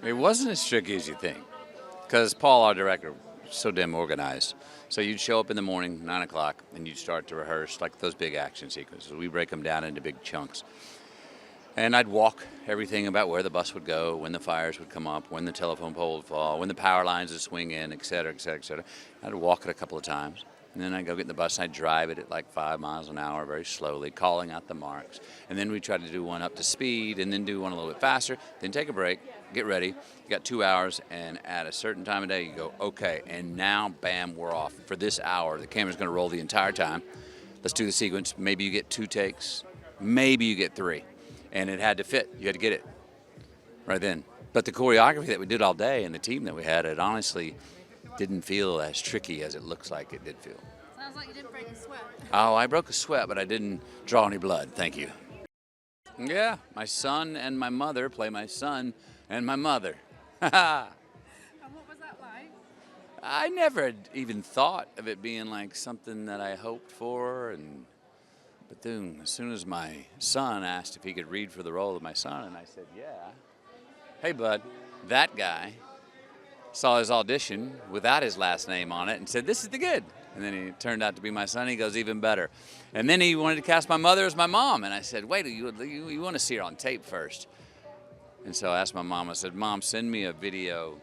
It wasn't as tricky as you think, because Paul, our director, was so damn organized. So you'd show up in the morning, 9 o'clock, and you'd start to rehearse like those big action sequences. We break them down into big chunks. And I'd walk everything about where the bus would go, when the fires would come up, when the telephone pole would fall, when the power lines would swing in, et cetera, et cetera, et cetera. I'd walk it a couple of times. And then I'd go get in the bus and I'd drive it at like 5 miles an hour very slowly, calling out the marks. And then we'd try to do one up to speed and then do one a little bit faster, then take a break, get ready. You got 2 hours, and at a certain time of day you go, okay, and now, bam, we're off. For this hour, the camera's gonna roll the entire time. Let's do the sequence. Maybe you get 2 takes, maybe you get 3. And it had to fit. You had to get it right then. But the choreography that we did all day and the team that we had, it honestly didn't feel as tricky as it looks like it did feel. Sounds like you didn't break a sweat. Oh, I broke a sweat, but I didn't draw any blood. Thank you. Yeah, my son and my mother play my son and my mother. And what was that like? I never even thought of it being like something that I hoped for, but then as soon as my son asked if he could read for the role of my son, and I said, yeah. Hey, bud, that guy saw his audition without his last name on it and said, this is the good. And then he turned out to be my son. He goes, even better. And then he wanted to cast my mother as my mom. And I said, wait, you want to see her on tape first. And so I asked my mom, I said, Mom, send me a video,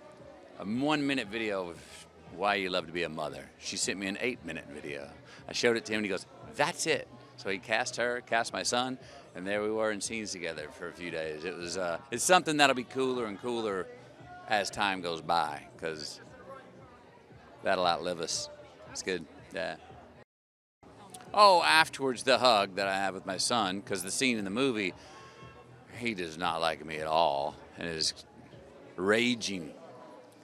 a 1-minute video of why you love to be a mother. She sent me an 8-minute video. I showed it to him and he goes, that's it. So he cast her, cast my son, and there we were in scenes together for a few days. It was, it's something that'll be cooler and cooler as time goes by, because that'll outlive us. It's good, yeah. Oh, afterwards, the hug that I have with my son, because the scene in the movie, he does not like me at all and is raging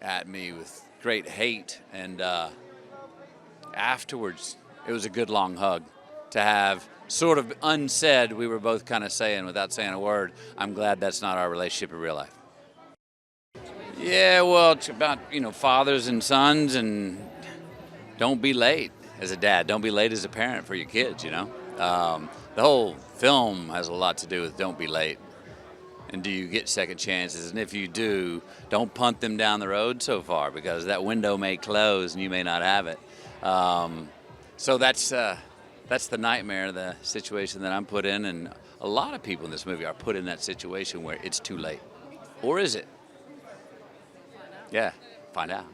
at me with great hate. And afterwards, it was a good long hug to have, sort of unsaid. We were both kind of saying, without saying a word, I'm glad that's not our relationship in real life. Yeah, well, it's about, fathers and sons, and don't be late as a dad. Don't be late as a parent for your kids, The whole film has a lot to do with don't be late. And do you get second chances? And if you do, don't punt them down the road so far, because that window may close and you may not have it. So that's the nightmare, the situation that I'm put in, and a lot of people in this movie are put in that situation where it's too late. Or is it? Yeah, find out.